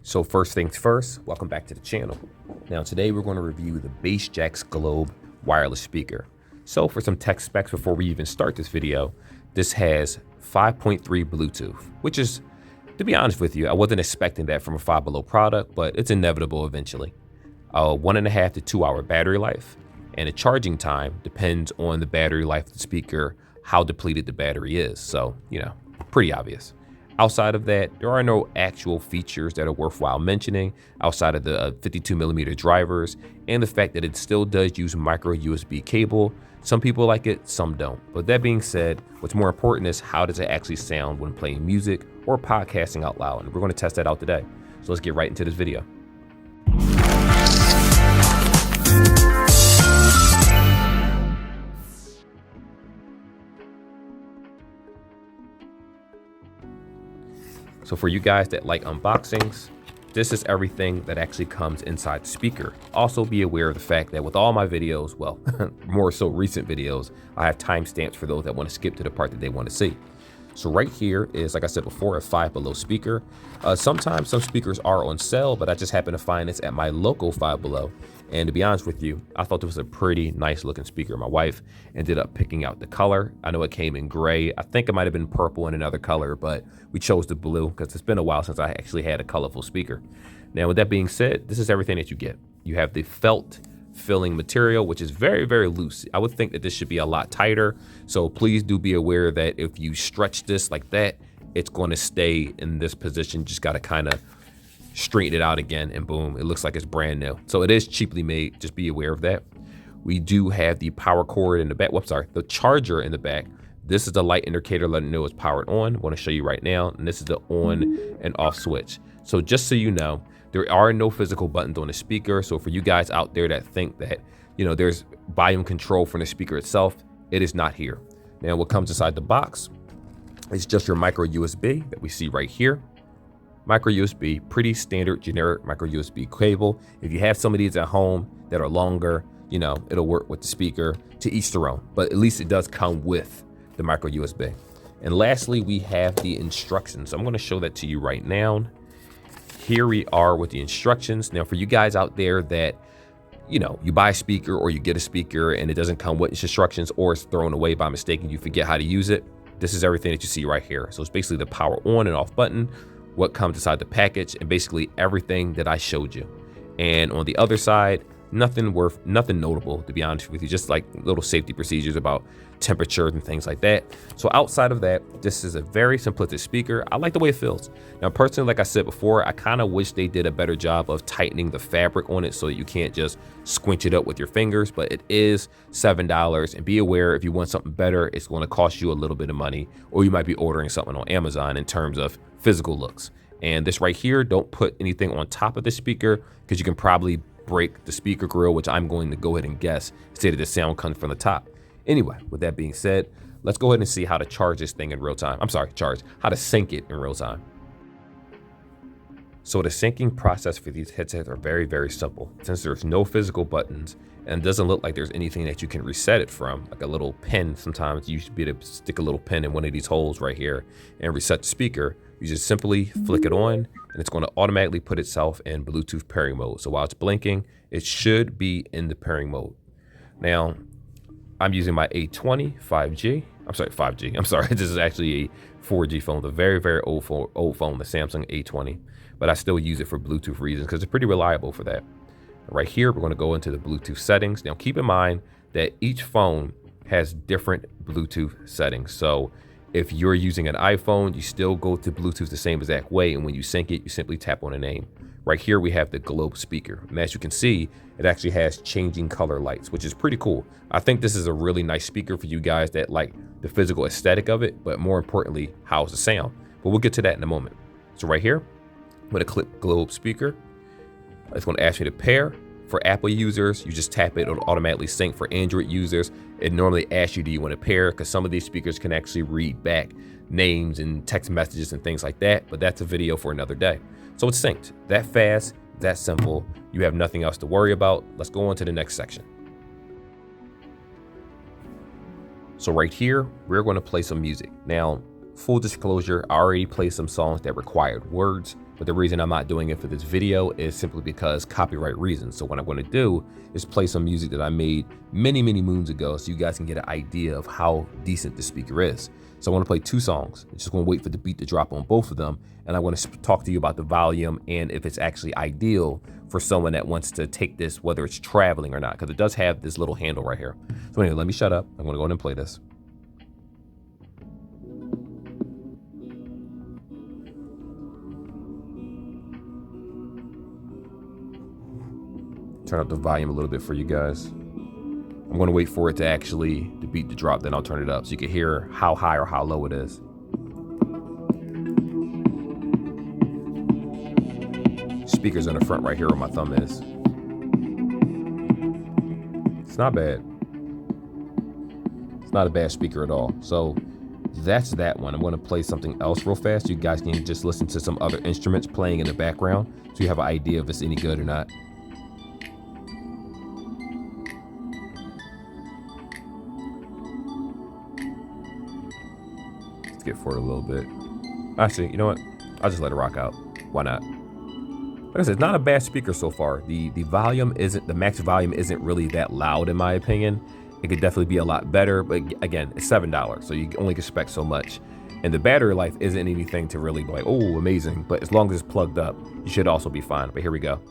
So first things first, welcome back to the channel. Now today we're going to review the BassJaxx Globe wireless speaker. So for some tech specs before we even start this video, this has 5.3 Bluetooth, which is, to be honest with you, I wasn't expecting that from a Five Below product, but it's inevitable eventually. 1.5 to 2 hour battery life, and the charging time depends on the battery life of the speaker, how depleted the battery is. So, pretty obvious. Outside of that, there are no actual features that are worthwhile mentioning outside of the 52mm drivers and the fact that it still does use micro USB cable. Some people like it, some don't. But that being said, what's more important is how does it actually sound when playing music or podcasting out loud? And we're going to test that out today. So let's get right into this video. So for you guys that like unboxings, this is everything that actually comes inside the speaker. Also be aware of the fact that with all my videos, well, more so recent videos, I have timestamps for those that want to skip to the part that they want to see. So right here is, like I said before, a Five Below speaker. Sometimes some speakers are on sale, but I just happen to find this at my local Five Below. And to be honest with you, I thought this was a pretty nice looking speaker. My wife ended up picking out the color. I know it came in gray. I think it might have been purple and another color, but we chose the blue because it's been a while since I actually had a colorful speaker. Now, with that being said, this is everything that you get. You have the felt filling material, which is very, very loose. I would think that this should be a lot tighter. So please do be aware that if you stretch this like that, it's going to stay in this position. Just got to kind of straighten it out again and boom, it looks like it's brand new. So it is cheaply made. Just be aware of that. We do have the power cord in the back. Whoops, sorry, the charger in the back. This is the light indicator letting know it's powered on. I want to show you right now. And this is the on and off switch. So just so you know, there are no physical buttons on the speaker. So for you guys out there that think that, there's volume control from the speaker itself, it is not here. Now what comes inside the box is just your micro USB that we see right here. Micro USB, pretty standard generic micro USB cable. If you have some of these at home that are longer, it'll work with the speaker. To each their own, but at least it does come with the micro USB. And lastly, we have the instructions. So I'm going to show that to you right now. Here we are with the instructions. Now for you guys out there that, you buy a speaker or you get a speaker and it doesn't come with instructions or it's thrown away by mistake and you forget how to use it, this is everything that you see right here. So it's basically the power on and off button, what comes inside the package, and basically everything that I showed you. And on the other side, nothing notable, to be honest with you, just like little safety procedures about temperatures and things like that. So outside of that, this is a very simplistic speaker. I like the way it feels. Now personally, like I said before, I kind of wish they did a better job of tightening the fabric on it so that you can't just squinch it up with your fingers, but it is $7. And be aware, if you want something better, it's going to cost you a little bit of money, or you might be ordering something on Amazon in terms of physical looks. And this right here, don't put anything on top of the speaker because you can probably break the speaker grill, which I'm going to go ahead and guess, say that the sound comes from the top. Anyway, with that being said, let's go ahead and see how to charge this thing in real time. How to sync it in real time. So the syncing process for these headsets are very, very simple. Since there's no physical buttons and it doesn't look like there's anything that you can reset it from, like a little pin. Sometimes you should be able to stick a little pin in one of these holes right here and reset the speaker. You just simply flick it on and it's going to automatically put itself in Bluetooth pairing mode. So while it's blinking, it should be in the pairing mode. Now, I'm using my A20 5G. I'm sorry, this is actually a 4G phone, the very, very old phone, the Samsung A20. But I still use it for Bluetooth reasons because it's pretty reliable for that. Right here, we're going to go into the Bluetooth settings. Now, keep in mind that each phone has different Bluetooth settings. So if you're using an iPhone, you still go to Bluetooth the same exact way. And when you sync it, you simply tap on a name. Right here, we have the Globe speaker. And as you can see, it actually has changing color lights, which is pretty cool. I think this is a really nice speaker for you guys that like the physical aesthetic of it, but more importantly, how's the sound? But we'll get to that in a moment. So right here, I'm going to click Globe speaker. It's going to ask me to pair. For Apple users, you just tap it, it'll automatically sync. For Android users, it normally asks you, do you want to pair? Because some of these speakers can actually read back names and text messages and things like that, but that's a video for another day. So it's synced, that fast, that simple. You have nothing else to worry about. Let's go on to the next section. So right here, we're going to play some music. Now, full disclosure, I already played some songs that required words. But the reason I'm not doing it for this video is simply because copyright reasons. So what I'm going to do is play some music that I made many moons ago so you guys can get an idea of how decent this speaker is. So I want to play 2 songs. I'm just going to wait for the beat to drop on both of them. And I want to talk to you about the volume and if it's actually ideal for someone that wants to take this, whether it's traveling or not, because it does have this little handle right here. So anyway, let me shut up. I'm going to go ahead and play this. Turn up the volume a little bit for you guys. I'm going to wait for it to actually, the beat to drop, then I'll turn it up so you can hear how high or how low it is. Speakers in the front right here where my thumb is. It's not bad. It's not a bad speaker at all. So that's that one. I'm going to play something else real fast. You guys can just listen to some other instruments playing in the background so you have an idea if it's any good or not. Get forward a little bit. Actually, you know what? I'll just let it rock out. Why not? Like I said, it's not a bad speaker so far. The volume isn't, the max volume isn't really that loud in my opinion. It could definitely be a lot better, but again, it's $7, so you only expect so much. And the battery life isn't anything to really be like, oh, amazing. But as long as it's plugged up, you should also be fine. But here we go.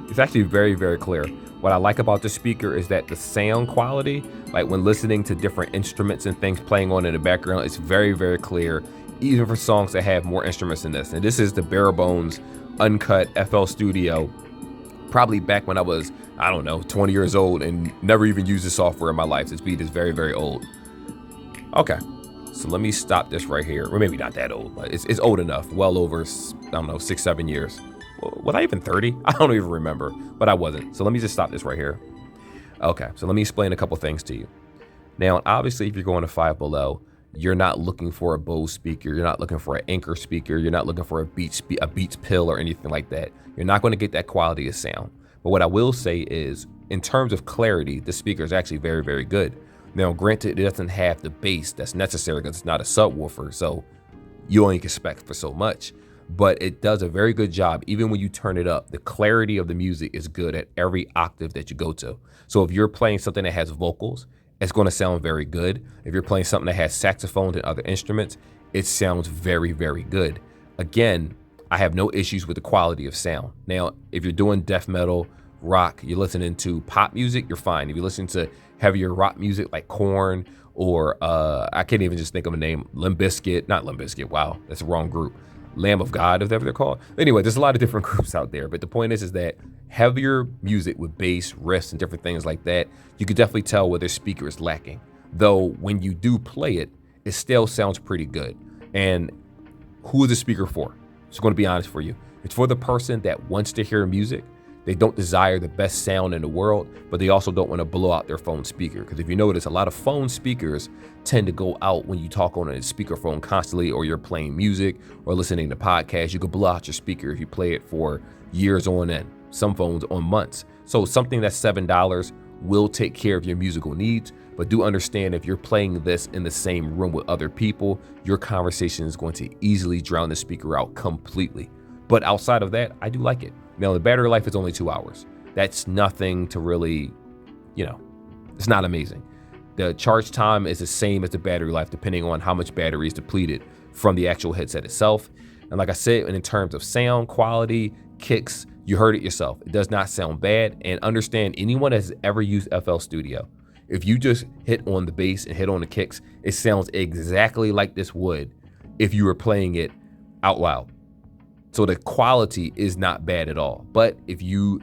It's actually very clear. What I like about this speaker is that the sound quality, like when listening to different instruments and things playing on in the background, it's very clear, even for songs that have more instruments than this. And this is the bare bones, uncut FL Studio, probably back when I was, I don't know, 20 years old and never even used the software in my life. This beat is very old. Okay, so let me stop this right here. Or maybe not that old, but it's old enough, well over, I don't know, 6-7 years. Was I even 30? I don't even remember, but I wasn't. So let me just stop this right here. Okay, so let me explain a couple things to you. Now, obviously, if you're going to Five Below, you're not looking for a Bose speaker. You're not looking for an Anchor speaker. You're not looking for a Beats Pill or anything like that. You're not going to get that quality of sound. But what I will say is, in terms of clarity, the speaker is actually very good. Now, granted, it doesn't have the bass that's necessary because it's not a subwoofer, so you only can expect for so much. But it does a very good job. Even when you turn it up, the clarity of the music is good at every octave that you go to. So if you're playing something that has vocals, it's going to sound very good. If you're playing something that has saxophones and other instruments, it sounds very good. Again, I have no issues with the quality of sound. Now, if you're doing death metal, rock, you're listening to pop music, you're fine. If you listen to heavier rock music like Korn or I can't even just think of a name, Limp Bizkit, not Limp Bizkit, wow, that's the wrong group. Lamb of God, whatever they're called. Anyway, there's a lot of different groups out there, but the point is that heavier music with bass, riffs, and different things like that, you could definitely tell where their speaker is lacking. Though when you do play it, it still sounds pretty good. And who is the speaker for? It's going to be honest for you. It's for the person that wants to hear music. They don't desire the best sound in the world, but they also don't want to blow out their phone speaker. Because if you notice, a lot of phone speakers tend to go out when you talk on a speakerphone constantly, or you're playing music or listening to podcasts. You could blow out your speaker if you play it for years on end, some phones on months. So something that's $7 will take care of your musical needs, but do understand if you're playing this in the same room with other people, your conversation is going to easily drown the speaker out completely. But outside of that, I do like it. Now, the battery life is only 2 hours. That's nothing to really, it's not amazing. The charge time is the same as the battery life, depending on how much battery is depleted from the actual headset itself. And like I said, in terms of sound quality, kicks, you heard it yourself. It does not sound bad. And understand, anyone that has ever used FL Studio, if you just hit on the bass and hit on the kicks, it sounds exactly like this would if you were playing it out loud. So the quality is not bad at all. But if you,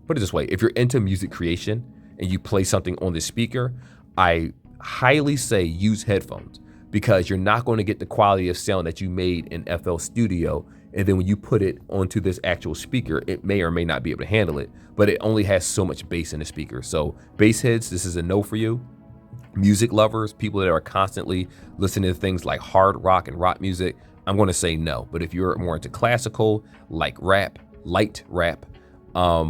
put it this way, if you're into music creation and you play something on the speaker, I highly say use headphones, because you're not going to get the quality of sound that you made in FL Studio. And then when you put it onto this actual speaker, it may or may not be able to handle it, but it only has so much bass in the speaker. So bass heads, this is a no for you. Music lovers, people that are constantly listening to things like hard rock and rock music, I'm going to say no. But if you're more into classical, like rap, light rap, pop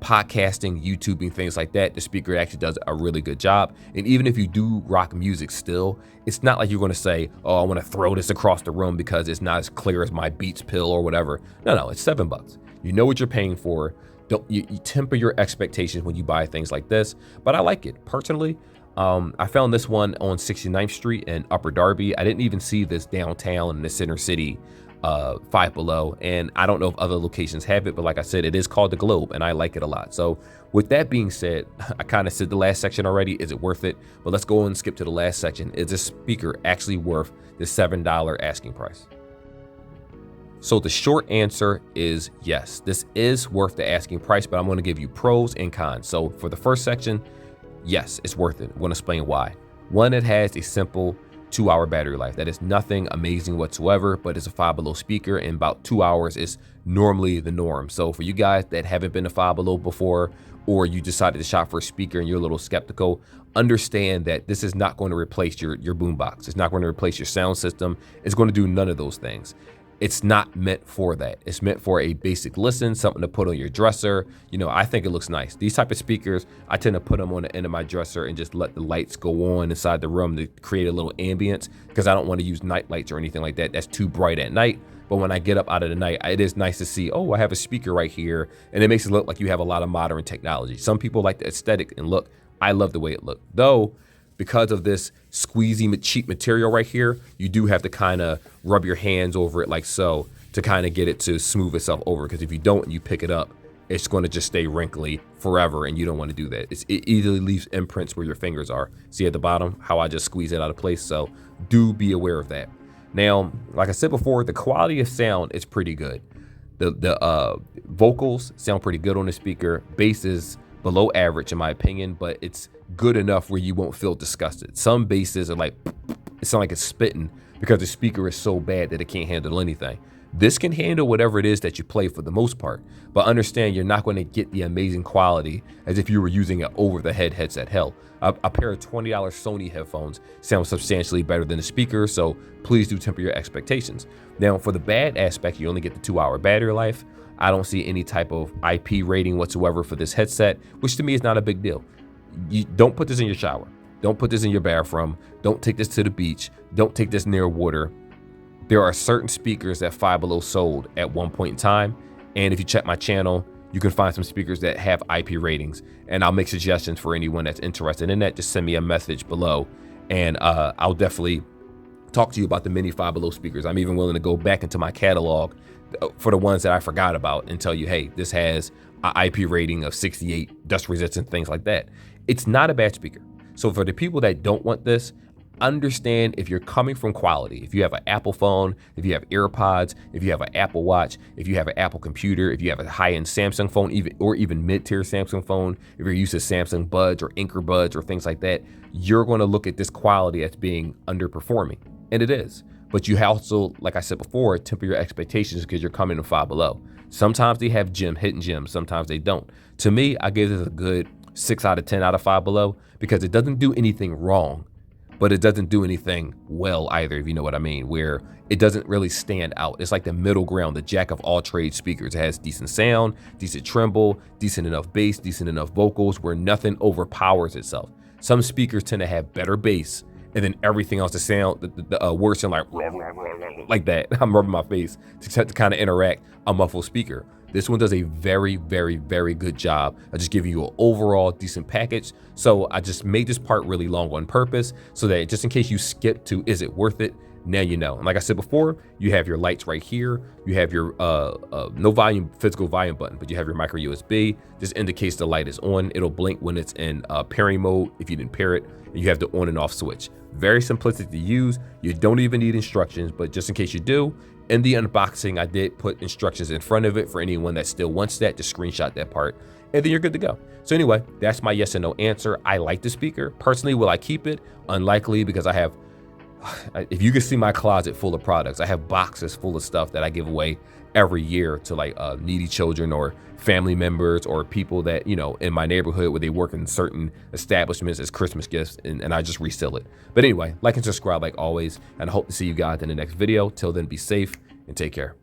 podcasting, YouTubing, things like that, the speaker actually does a really good job. And even if you do rock music still, it's not like you're going to say, oh, I want to throw this across the room because it's not as clear as my Beats pill or whatever. No, it's $7. You know what you're paying for. Don't you temper your expectations when you buy things like this, but I like it personally. I found this one on 69th Street in Upper Darby. I didn't even see this downtown in the center city, Five Below, and I don't know if other locations have it, but like I said, it is called the Globe, and I like it a lot. So with that being said, I kind of said the last section already. Is it worth it? But let's go and skip to the last section. Is this speaker actually worth the $7 asking price? So the short answer is yes, this is worth the asking price, but I'm going to give you pros and cons. So for the first section, yes, it's worth it. I'm going to explain why. One, it has a simple 2-hour battery life. That is nothing amazing whatsoever, but it's a Five Below speaker, and about 2 hours is normally the norm. So for you guys that haven't been to Five Below before, or you decided to shop for a speaker and you're a little skeptical, understand that this is not going to replace your boombox. It's not going to replace your sound system. It's going to do none of those things. It's not meant for that. It's meant for a basic listen, something to put on your dresser. You know, I think it looks nice. These type of speakers, I tend to put them on the end of my dresser and just let the lights go on inside the room to create a little ambience, because I don't want to use night lights or anything like that. That's too bright at night. But when I get up out of the night, it is nice to see, oh, I have a speaker right here. And it makes it look like you have a lot of modern technology. Some people like the aesthetic and look. I love the way it looked. Though, because of this squeezy cheap material right here, you do have to kind of rub your hands over it like so to kind of get it to smooth itself over. Because if you don't and you pick it up, it's going to just stay wrinkly forever, and you don't want to do that. It easily leaves imprints where your fingers are. See at the bottom how I just squeeze it out of place? So do be aware of that. Now, like I said before, the quality of sound is pretty good. The vocals sound pretty good on the speaker. Bass is below average in my opinion, but it's good enough where you won't feel disgusted. Some basses are like, it sounds like it's spitting because the speaker is so bad that it can't handle anything. This can handle whatever it is that you play for the most part, but understand you're not going to get the amazing quality as if you were using an over-the-head headset. Hell, a pair of $20 Sony headphones sound substantially better than the speaker, so please do temper your expectations. Now, for the bad aspect, you only get the 2-hour battery life. I don't see any type of IP rating whatsoever for this headset, which to me is not a big deal. You don't put this in your shower. Don't put this in your bathroom. Don't take this to the beach. Don't take this near water. There are certain speakers that Five Below sold at one point in time. And if you check my channel, you can find some speakers that have IP ratings. And I'll make suggestions for anyone that's interested in that. Just send me a message below, and I'll definitely talk to you about the mini Five Below speakers. I'm even willing to go back into my catalog for the ones that I forgot about and tell you, hey, this has an IP rating of 68, dust resistant, things like that. It's not a bad speaker. So for the people that don't want this, understand if you're coming from quality. If you have an Apple phone, if you have AirPods, if you have an Apple Watch, if you have an Apple computer, if you have a high-end Samsung phone, even mid-tier Samsung phone, if you're used to Samsung Buds or Anker Buds or things like that, you're going to look at this quality as being underperforming, and it is. But you also, like I said before, temper your expectations because you're coming to Five Below. Sometimes they have hidden gems, sometimes they don't. To me, I give this a good 6 out of 10 out of Five Below because it doesn't do anything wrong, but it doesn't do anything well either, if you know what I mean, where it doesn't really stand out. It's like the middle ground, the jack of all trades speakers. It has decent sound, decent tremble, decent enough bass, decent enough vocals where nothing overpowers itself. Some speakers tend to have better bass, and then everything else, the sound, the words sound like that. I'm rubbing my face to kind of interact a muffled speaker. This one does a very, very, very good job of just giving you an overall decent package. So I just made this part really long on purpose so that just in case you skip to, is it worth it? Now you know. And like I said before, you have your lights right here. You have your no volume, physical volume button, but you have your micro USB. This indicates the light is on. It'll blink when it's in pairing mode if you didn't pair it. And you have the on and off switch. Very simplistic to use. You don't even need instructions, but just in case you do, in the unboxing, I did put instructions in front of it for anyone that still wants that. Just screenshot that part, and then you're good to go. So anyway, that's my yes and no answer. I like the speaker. Personally, will I keep it? Unlikely, because I have, if you can see my closet full of products, I have boxes full of stuff that I give away every year to like needy children or family members or people that, you know, in my neighborhood where they work in certain establishments as Christmas gifts, and I just resell it. But anyway, like and subscribe like always, and I hope to see you guys in the next video. Till then, be safe and take care.